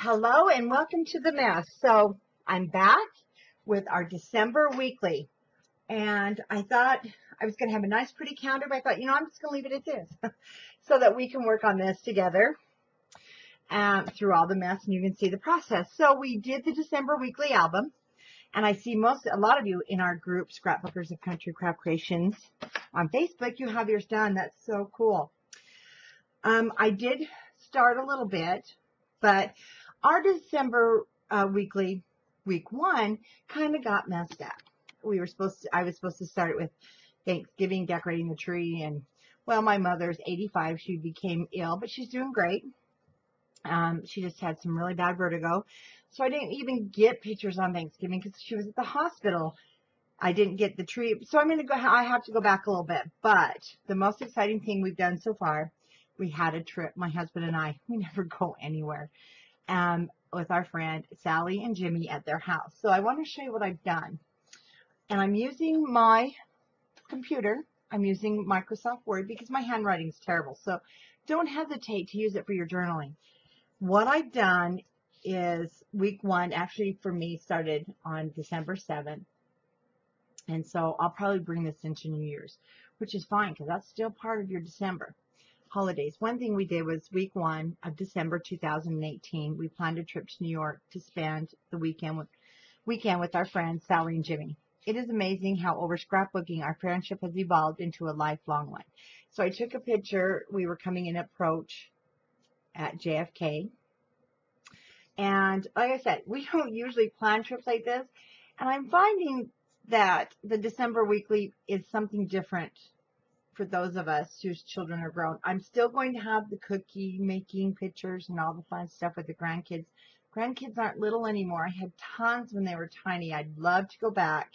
Hello and welcome to the mess. So I'm back with our December weekly, and I thought I was going to have a nice pretty calendar, but I thought, I'm just going to leave it at this so that we can work on this together through all the mess, and you can see the process. So we did the December weekly album, and I see a lot of you in our group, Scrapbookers of Country Craft Creations on Facebook. You have yours done. That's so cool. I did start a little bit, but our December weekly, week one, kind of got messed up. I was supposed to start it with Thanksgiving, decorating the tree, and well, my mother's 85. She became ill, but she's doing great. She just had some really bad vertigo, so I didn't even get pictures on Thanksgiving because she was at the hospital. I didn't get the tree, so I have to go back a little bit. But the most exciting thing we've done so far, we had a trip. My husband and I, we never go anywhere. With our friend Sally and Jimmy at their house. So I want to show you what I've done. And I'm using my computer. I'm using Microsoft Word because my handwriting is terrible. So don't hesitate to use it for your journaling. What I've done is week one, actually for me, started on December 7th. And so I'll probably bring this into New Year's, which is fine because that's still part of your December holidays. One thing we did was week one of December 2018, we planned a trip to New York to spend the weekend with our friends Sally and Jimmy. It is amazing how over scrapbooking our friendship has evolved into a lifelong one. So I took a picture. We were coming in approach at JFK. And like I said, we don't usually plan trips like this. And I'm finding that the December weekly is something different for those of us whose children are grown. I'm still going to have the cookie making pictures and all the fun stuff with the grandkids. Grandkids aren't little anymore. I had tons when they were tiny. I'd love to go back,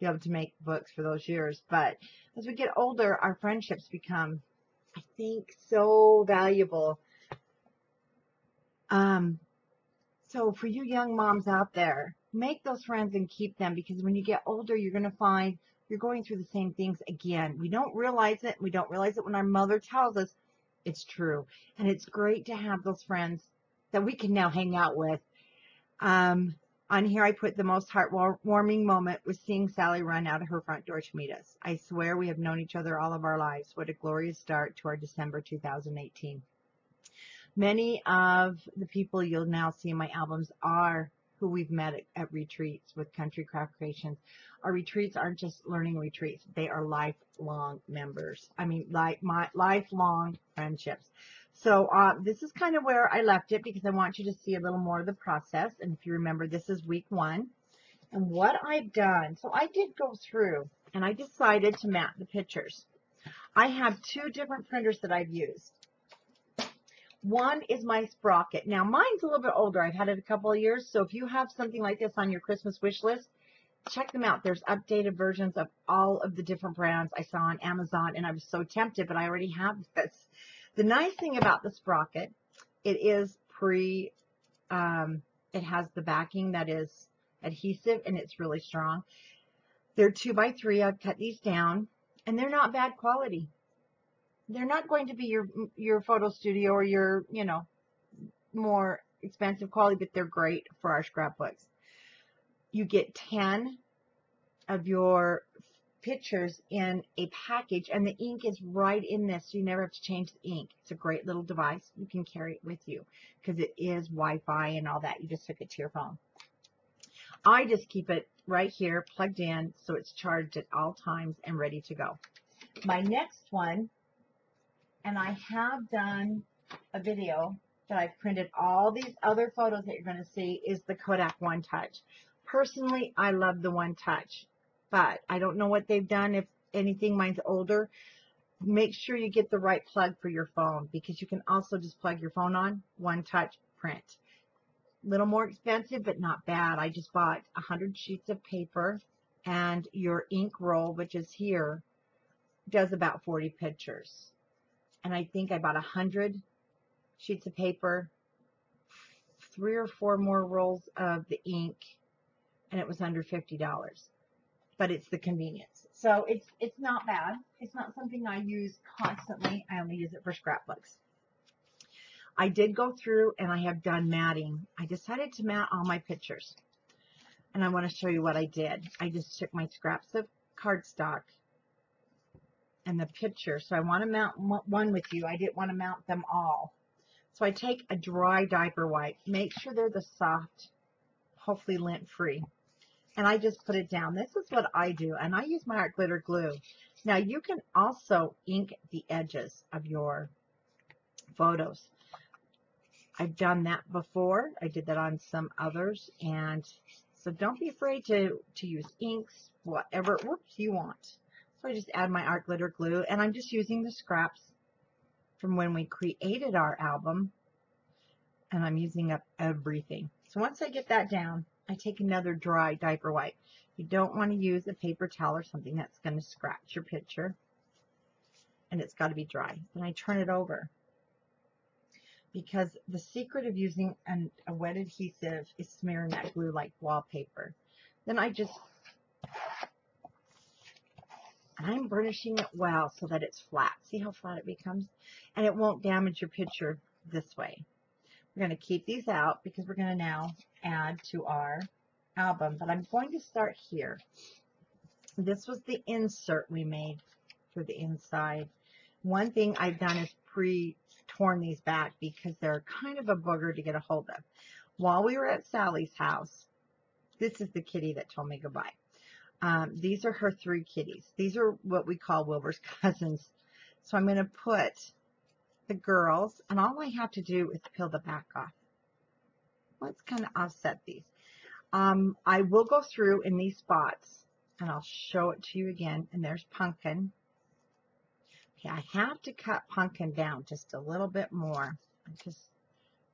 be able to make books for those years. But as we get older, our friendships become, I think, so valuable. So for you young moms out there, make those friends and keep them, because when you get older, you're going to find you're going through the same things again. We don't realize it. We don't realize it when our mother tells us it's true. And it's great to have those friends that we can now hang out with. On here, I put the most heartwarming moment was seeing Sally run out of her front door to meet us. I swear we have known each other all of our lives. What a glorious start to our December 2018. Many of the people you'll now see in my albums are who we've met at retreats with Country Craft Creations. Our retreats aren't just learning retreats. They are lifelong members. I mean, like my lifelong friendships. So this is kind of where I left it because I want you to see a little more of the process. And if you remember, this is week one. And what I've done, so I did go through and I decided to map the pictures. I have two different printers that I've used. One is my Sprocket. Now, mine's a little bit older. I've had it a couple of years. So if you have something like this on your Christmas wish list, check them out. There's updated versions of all of the different brands I saw on Amazon, and I was so tempted, but I already have this. The nice thing about the Sprocket, it is it has the backing that is adhesive, and it's really strong. They're 2x3. I've cut these down, and they're not bad quality. They're not going to be your photo studio or your, more expensive quality, but they're great for our scrapbooks. You get 10 of your pictures in a package, and the ink is right in this, so you never have to change the ink. It's a great little device. You can carry it with you because it is Wi-Fi and all that. You just hook it to your phone. I just keep it right here plugged in so it's charged at all times and ready to go. My next one, and I have done a video that I've printed all these other photos that you're going to see, is the Kodak One Touch. Personally, I love the One Touch, but I don't know what they've done. If anything, mine's older. Make sure you get the right plug for your phone, because you can also just plug your phone on, One Touch, print. A little more expensive, but not bad. I just bought 100 sheets of paper, and your ink roll, which is here, does about 40 pictures. And I think I bought 100 sheets of paper, 3 or 4 more rolls of the ink, and it was under $50. But it's the convenience. So it's not bad. It's not something I use constantly. I only use it for scrapbooks. I did go through and I have done matting. I decided to mat all my pictures. And I want to show you what I did. I just took my scraps of cardstock and the picture. So I want to mount one with you. I didn't want to mount them all. So I take a dry diaper wipe. Make sure they're the soft, hopefully lint free. And I just put it down. This is what I do. And I use my art glitter glue. Now you can also ink the edges of your photos. I've done that before. I did that on some others. And so don't be afraid to use inks, whatever you want. So I just add my art glitter glue. And I'm just using the scraps from when we created our album. And I'm using up everything. So once I get that down, I take another dry diaper wipe. You don't want to use a paper towel or something that's going to scratch your picture. And it's got to be dry. Then I turn it over. Because the secret of using a wet adhesive is smearing that glue like wallpaper. Then I'm burnishing it well so that it's flat. See how flat it becomes? And it won't damage your picture this way. We're going to keep these out because we're going to now add to our album. But I'm going to start here. This was the insert we made for the inside. One thing I've done is torn these back because they're kind of a booger to get a hold of. While we were at Sally's house, this is the kitty that told me goodbye. These are her 3 kitties. These are what we call Wilbur's cousins. So I'm going to put the girls, and all I have to do is peel the back off. Let's kind of offset these. I will go through in these spots, and I'll show it to you again. And there's Pumpkin. Okay, I have to cut Pumpkin down just a little bit more. I just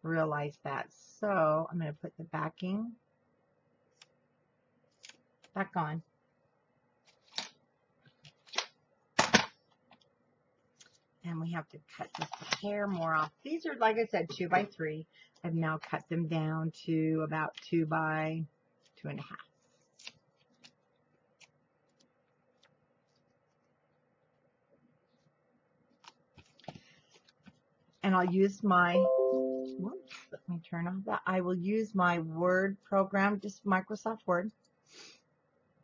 realized that. So I'm going to put the backing back on. And we have to cut just a hair more off. These are, like I said, 2 by 3. I've now cut them down to about 2 by 2.5. And I'll use my, whoops, let me turn off that. I will use my Word program, just Microsoft Word,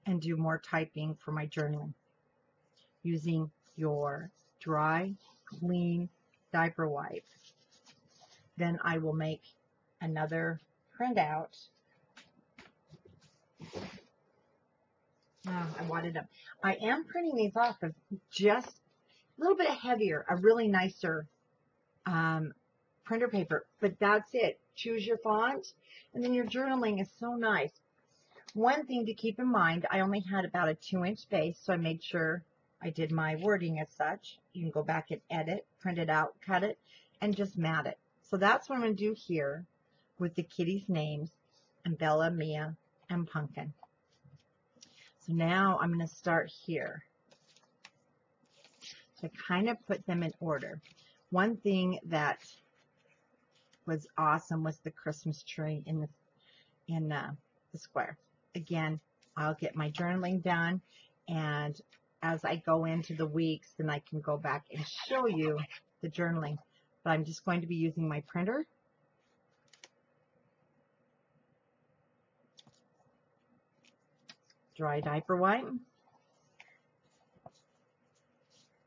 and do more typing for my journaling using your dry, clean diaper wipe. Then I will make another printout. I wadded up. I am printing these off of just a little bit heavier, a really nicer printer paper, but that's it. Choose your font, and then your journaling is so nice. One thing to keep in mind, I only had about a 2-inch base, so I made sure I did my wording as such. You can go back and edit, print it out, cut it, and just mat it. So that's what I'm going to do here with the kitties' names, and Bella, Mia, and Pumpkin. So now I'm going to start here. So kind of put them in order. One thing that was awesome was the Christmas tree in the square. Again, I'll get my journaling done, and as I go into the weeks, then I can go back and show you the journaling. But I'm just going to be using my printer. Dry diaper wipe.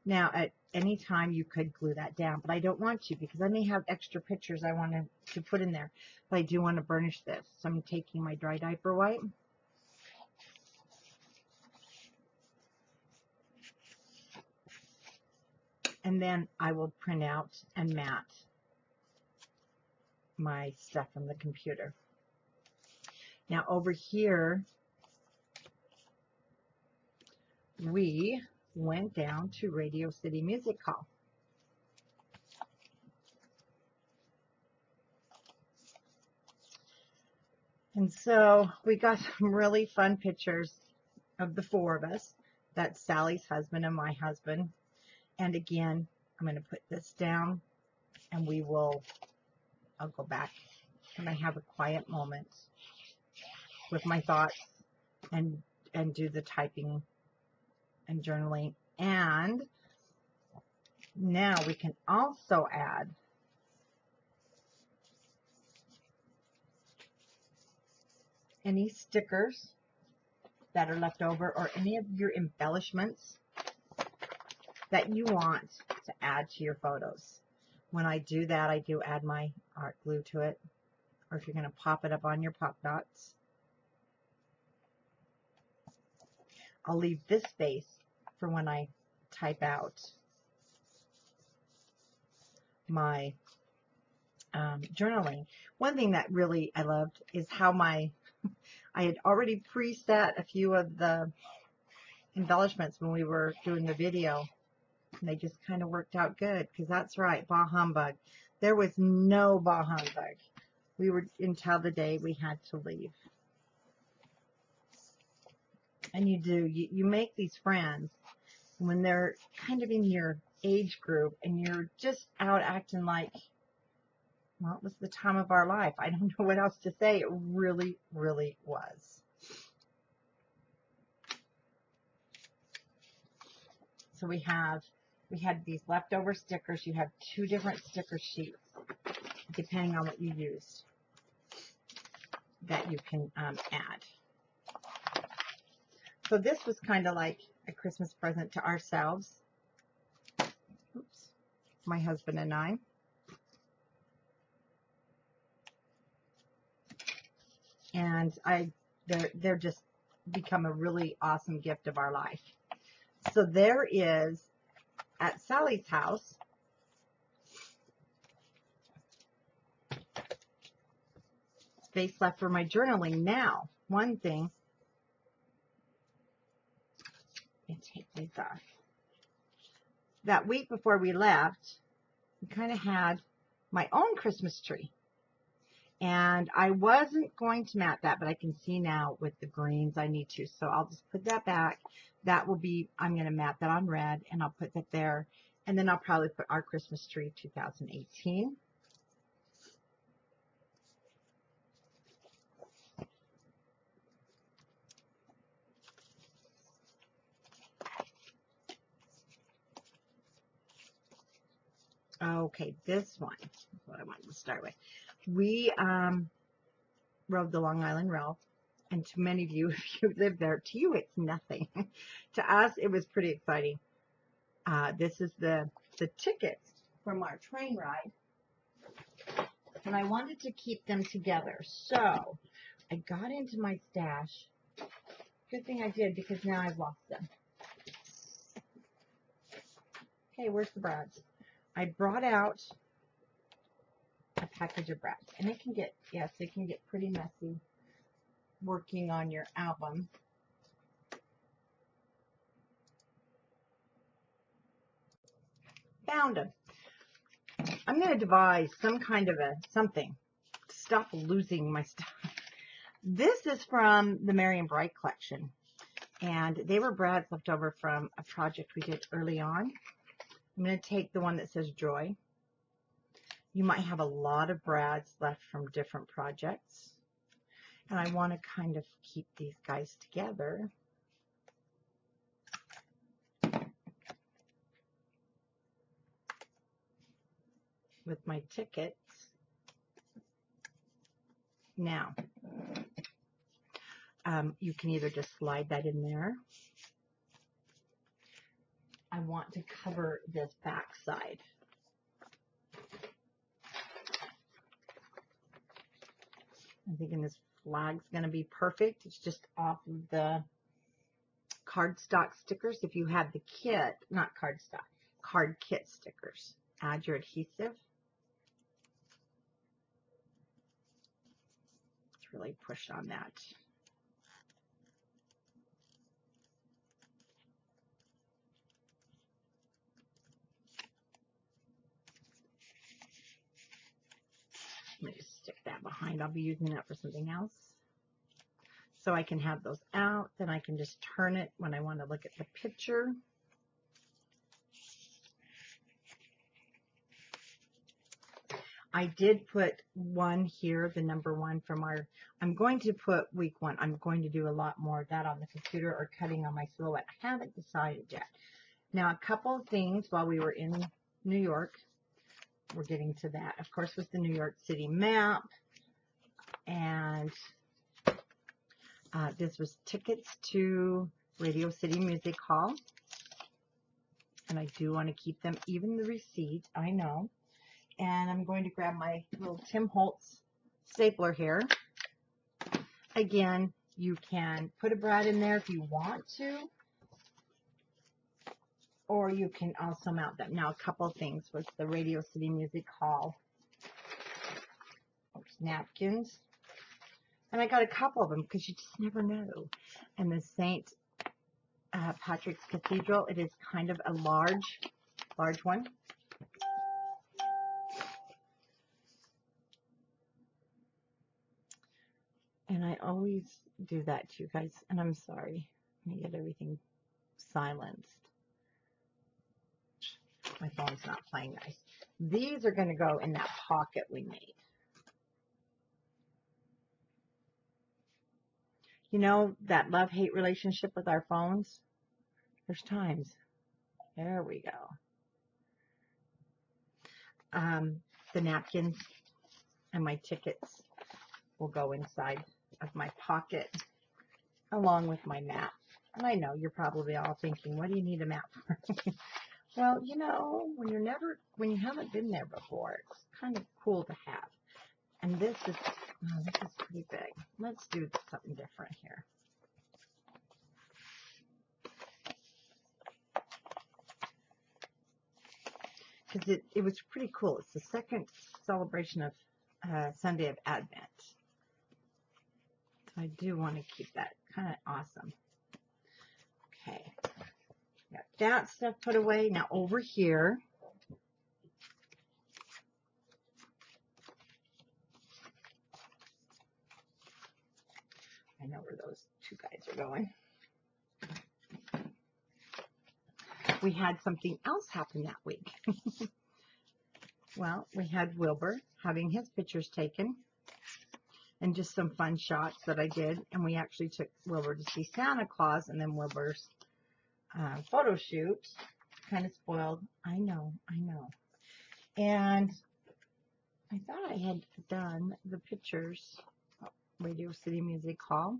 Now, at any time, you could glue that down, but I don't want to because I may have extra pictures I want to put in there. But I do want to burnish this. So I'm taking my dry diaper wipe. And then I will print out and mat my stuff from the computer. Now, over here, we went down to Radio City Music Hall. And so we got some really fun pictures of the 4 of us. That's Sally's husband and my husband. And again, I'm going to put this down, and I'll go back and I have a quiet moment with my thoughts and do the typing and journaling. And now we can also add any stickers that are left over or any of your embellishments that you want to add to your photos. When I do that, I do add my art glue to it, or if you're going to pop it up on your pop dots. I'll leave this space for when I type out my journaling. One thing that really I loved is how I had already preset a few of the embellishments when we were doing the video, and they just kind of worked out good, because that's right, bah humbug. There was no bah humbug. We were until the day we had to leave. And you make these friends when they're kind of in your age group and you're just out acting like, well, it was the time of our life. I don't know what else to say. It really, really was. So we had these leftover stickers. You have 2 different sticker sheets, depending on what you used, that you can add. So this was kind of like a Christmas present to ourselves. Oops, my husband and I. And they're just become a really awesome gift of our life. So there is, at Sally's house, space left for my journaling. Now, one thing, let me take these off. That week before we left, we kind of had my own Christmas tree. And I wasn't going to mat that, but I can see now with the greens I need to. So I'll just put that back. That will be, I'm going to mat that on red, and I'll put that there. And then I'll probably put our Christmas tree 2018. Okay, this one is what I wanted to start with. We rode the Long Island Rail, and to many of you, if you live there, to you it's nothing. To us, it was pretty exciting. This is the tickets from our train ride, and I wanted to keep them together. So I got into my stash. Good thing I did, because now I've lost them. Okay, where's the brads? I brought out a package of brads, and it can get, yes, it can get pretty messy working on your album. Found them. I'm going to devise some kind of something to stop losing my stuff. This is from the Marian Bright collection, and they were brads left over from a project we did early on. I'm going to take the one that says Joy. You might have a lot of brads left from different projects, and I want to kind of keep these guys together. With my tickets. Now, you can either just slide that in there. I want to cover this back side. I'm thinking this flag's going to be perfect. It's just off of the cardstock stickers. If you have the kit, not cardstock, card kit stickers, add your adhesive. Let's really push on that. Let me just stick that behind. I'll be using that for something else. So I can have those out. Then I can just turn it when I want to look at the picture. I did put one here, the number 1 from our, I'm going to put week 1. I'm going to do a lot more of that on the computer or cutting on my silhouette. I haven't decided yet. Now, a couple of things while we were in New York, we're getting to that. Of course, was the New York City map, and This was tickets to Radio City Music Hall. And I do want to keep them, even the receipt, I know. And I'm going to grab my little Tim Holtz stapler here. Again, you can put a brad in there if you want to, or you can also mount them. Now, a couple of things with the Radio City Music Hall. Napkins. And I got a couple of them because you just never know. And the St. Patrick's Cathedral, it is kind of a large one. And I always do that to you guys, and I'm sorry. Let me get everything silenced. My phone's not playing nice. These are going to go in that pocket we made. You know, that love-hate relationship with our phones? There's times. There we go. The napkins and my tickets will go inside of my pocket along with my map. And I know you're probably all thinking, what do you need a map for? Well, you know, when you haven't been there before, it's kind of cool to have. And this is pretty big. Let's do something different here. Because it was pretty cool. It's the second celebration of Sunday of Advent. So I do want to keep that kind of awesome. Okay. Got that stuff put away. Now over here, I know where those two guys are going. We had something else happen that week. Well, we had Wilbur having his pictures taken and just some fun shots that I did. And we actually took Wilbur to see Santa Claus, and then Wilbur's photo shoot. Kind of spoiled. I know. And I thought I had done the pictures. Radio City Music Hall.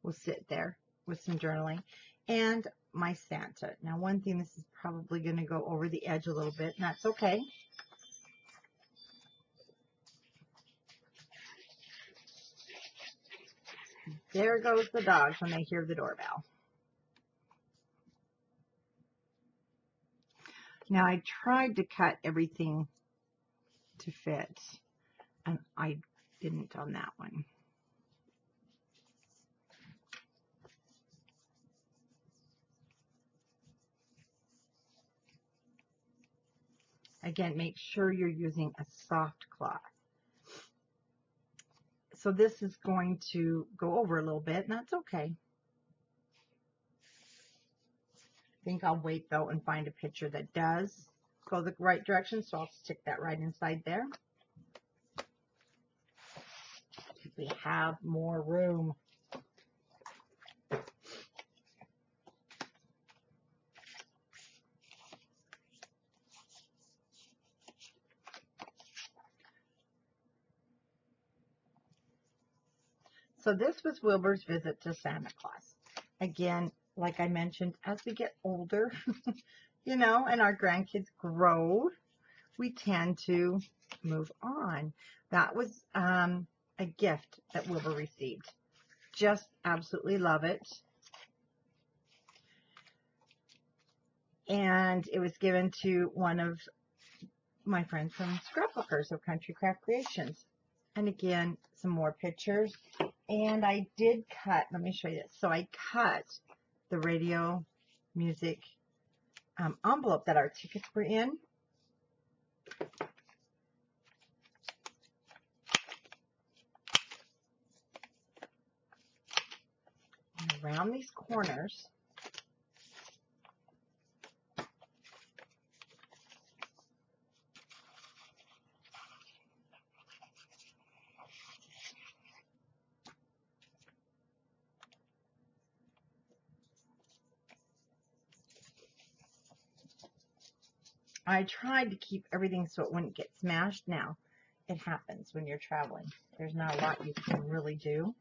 We'll sit there with some journaling. And my Santa. Now, one thing, this is probably going to go over the edge a little bit, and that's okay. There goes the dogs when they hear the doorbell. Now, I tried to cut everything to fit, and I didn't on that one. Again, make sure you're using a soft cloth. So this is going to go over a little bit, and that's okay. I think I'll wait, though, and find a picture that does go the right direction, so I'll stick that right inside there. We have more room. So this was Wilbur's visit to Santa Claus. Again, like I mentioned, as we get older, you know, and our grandkids grow, we tend to move on. That was a gift that Wilbur received. Just absolutely love it. And it was given to one of my friends from Scrapbookers of Country Craft Creations. And again, some more pictures. And I did cut, let me show you this. So I cut the radio music envelope that our tickets were in. And around these corners, I tried to keep everything so it wouldn't get smashed. Now, it happens when you're traveling. There's not a lot you can really do.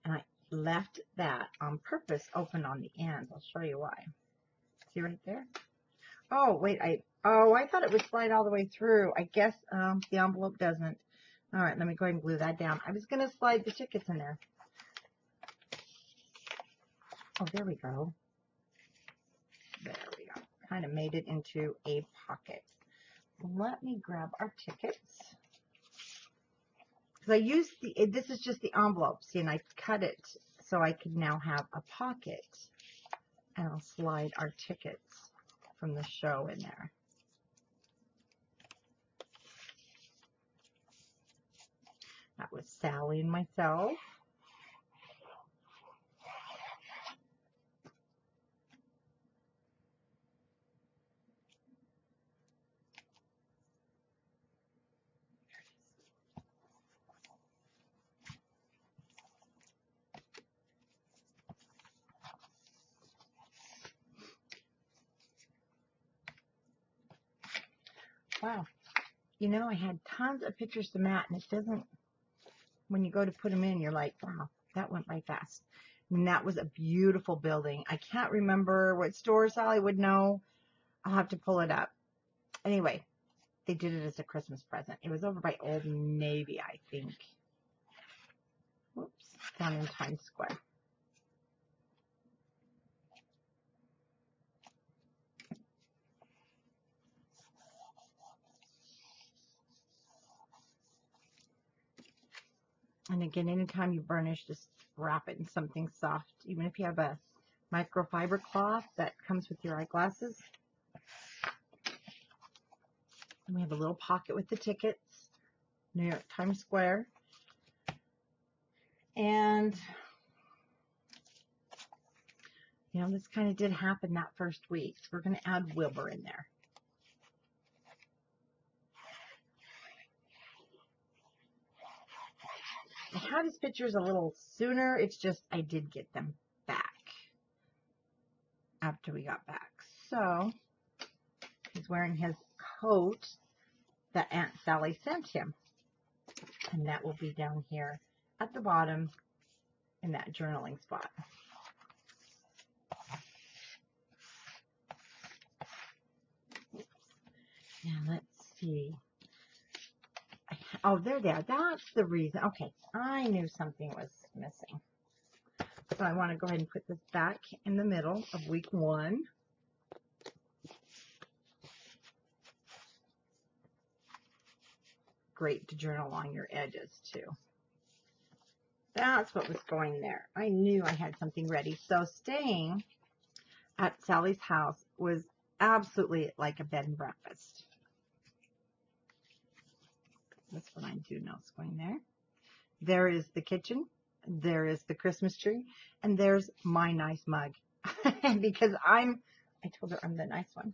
And I left that on purpose open on the ends. I'll show you why. See right there? Oh, wait, I thought it would slide all the way through. I guess the envelope doesn't. All right, let me go ahead and glue that down. I was going to slide the tickets in there. Oh, there we go. There we go. Kind of made it into a pocket. Let me grab our tickets. Because I used this is just the envelope, see, and I cut it so I could now have a pocket. And I'll slide our tickets from the show in there. That was Sally and myself. Wow. You know, I had tons of pictures to mat, and it doesn't, when you go to put them in, you're like, wow, that went by fast. And that was a beautiful building. I can't remember what store. Sally would know. I'll have to pull it up. Anyway, they did it as a Christmas present. It was over by Old Navy, I think. Whoops, down in Times Square. And again, anytime you burnish, just wrap it in something soft. Even if you have a microfiber cloth that comes with your eyeglasses. And we have a little pocket with the tickets. New York Times Square. And, you know, this kind of did happen that first week. So we're going to add Wilbur in there. I had his pictures a little sooner. It's just I did get them back after we got back. So he's wearing his coat that Aunt Sally sent him. And that will be down here at the bottom in that journaling spot. Now let's see. Oh, there they are. That's the reason. Okay, I knew something was missing. So I want to go ahead and put this back in the middle of week 1. Great to journal on your edges too. That's what was going there. I knew I had something ready. So staying at Sally's house was absolutely like a bed and breakfast. This one I do know is going there. There is the kitchen. There is the Christmas tree. And there's my nice mug. Because I told her I'm the nice one.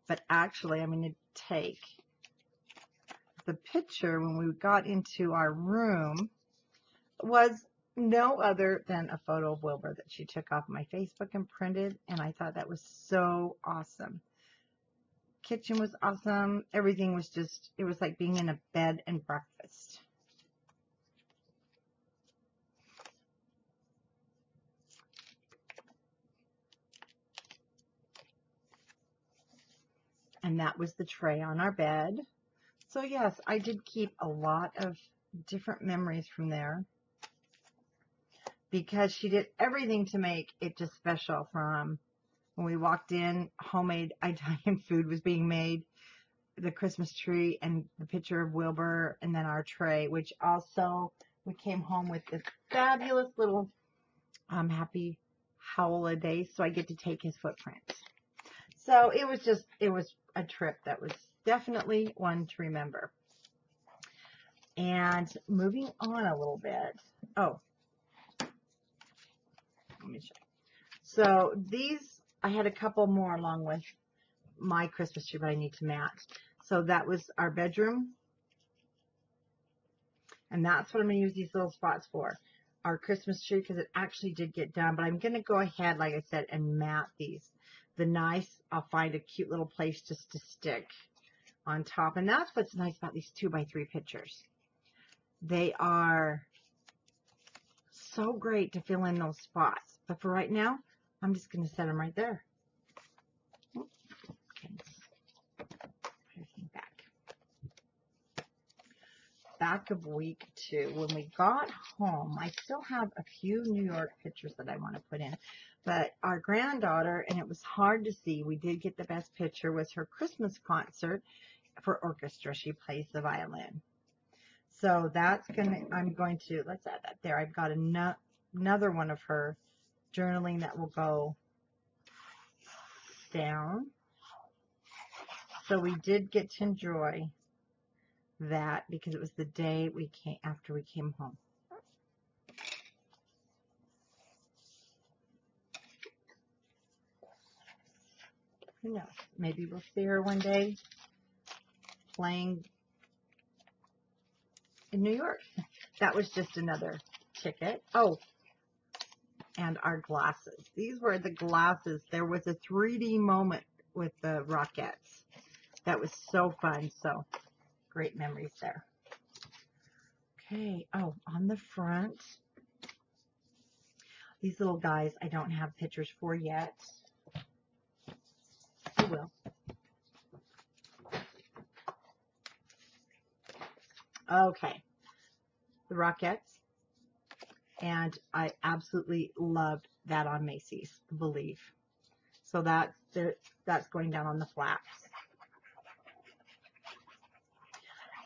But actually, I'm going to take the picture when we got into our room was no other than a photo of Wilbur that she took off my Facebook and printed. And I thought that was so awesome. Kitchen was awesome. Everything was just, it was like being in a bed and breakfast. And that was the tray on our bed. So yes, I did keep a lot of different memories from there because she did everything to make it just special. From when we walked in, homemade Italian food was being made, the Christmas tree and the picture of Wilbur, and then our tray, which also we came home with this fabulous little happy holiday, so I get to take his footprint. So it was a trip that was definitely one to remember. And moving on a little bit. Oh, let me show you. So these, I had a couple more along with my Christmas tree, but I need to match. So that was our bedroom. And that's what I'm going to use these little spots for. Our Christmas tree, because it actually did get done. But I'm going to go ahead, like I said, and mat these. the nice, I'll find a cute little place just to stick on top. And that's what's nice about these 2x3 pictures. They are so great to fill in those spots. But for right now, I'm just going to set them right there. Okay. Back of week 2, when we got home, I still have a few New York pictures that I want to put in. But our granddaughter, and it was hard to see, we did get the best picture, was her Christmas concert for orchestra. She plays the violin. So that's I'm going to, let's add that there. I've got another one of her journaling that will go down. So we did get to enjoy that because it was the day after we came home. Who knows? Maybe we'll see her one day playing in New York. That was just another ticket. Oh, and our glasses. These were the glasses. There was a 3D moment with the Rockettes. That was so fun. So great memories there. Okay. Oh, on the front, these little guys I don't have pictures for yet. I will. Okay. The Rockettes. And I absolutely loved that on Macy's, Believe. So that's going down on the flaps.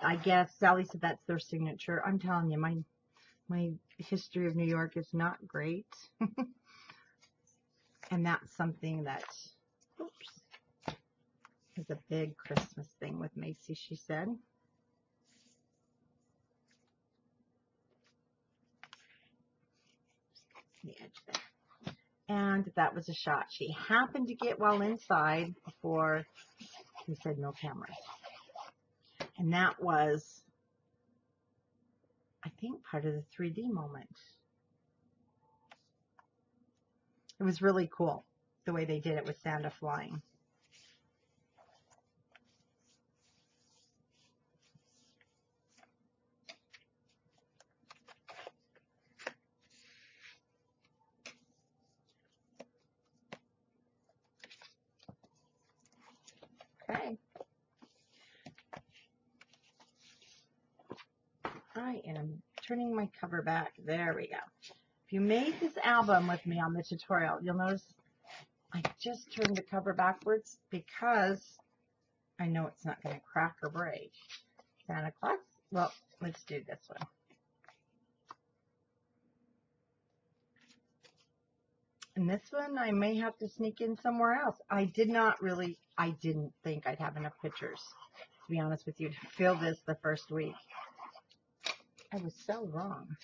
I guess Sally said that's their signature. I'm telling you, my history of New York is not great. And that's something that, oops, is a big Christmas thing with Macy's, she said. The edge there. And that was a shot she happened to get while inside before we said no cameras. And that was, I think, part of the 3D moment. It was really cool the way they did it with Santa flying. Okay. I am turning my cover back. There we go. If you made this album with me on the tutorial, you'll notice I just turned the cover backwards because I know it's not going to crack or break. Santa Claus? Well, let's do this one. And this one I may have to sneak in somewhere else. I didn't think I'd have enough pictures, to be honest with you, to fill this the first week. I was so wrong.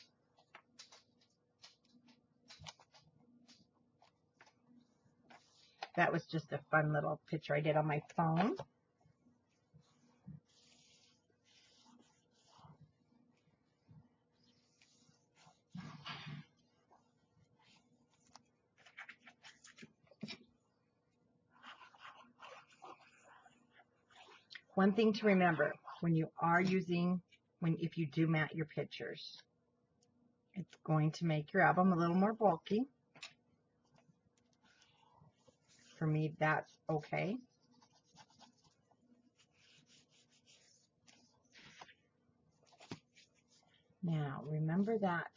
That was just a fun little picture I did on my phone. One thing to remember when you are if you do mat your pictures, it's going to make your album a little more bulky. For me, that's okay. Now, remember that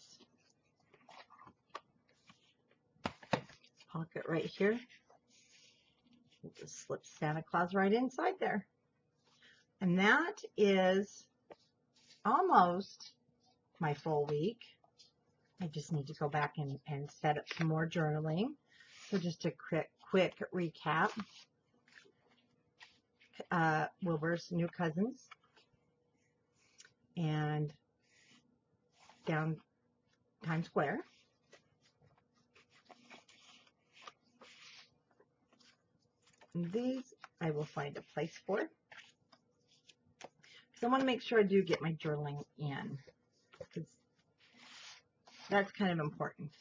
pocket right here. We'll just slip Santa Claus right inside there. And that is almost my full week. I just need to go back and set up some more journaling. So just a quick recap. Wilbur's New Cousins and down Times Square. And these I will find a place for. So I want to make sure I do get my journaling in, because that's kind of important.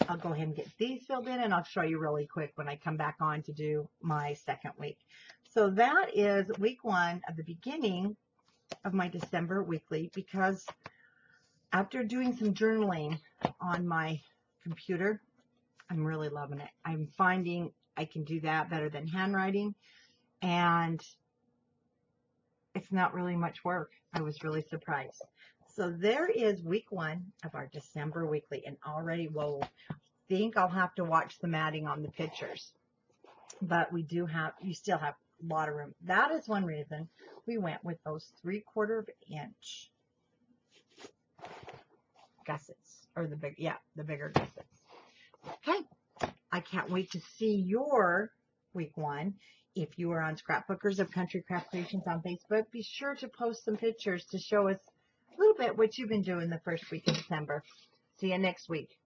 I'll go ahead and get these filled in, and I'll show you really quick when I come back on to do my second week. So that is week 1 of the beginning of my December weekly, because after doing some journaling on my computer, I'm really loving it. I'm finding I can do that better than handwriting, and it's not really much work. I was really surprised. So there is week 1 of our December weekly, and already, whoa, think I'll have to watch the matting on the pictures, but you still have a lot of room. That is one reason we went with those 3/4 inch gussets, or the bigger gussets. Okay, I can't wait to see your week 1. If you are on Scrapbookers of Country Craft Creations on Facebook, be sure to post some pictures to show us a little bit what you've been doing the first week of December. See you next week.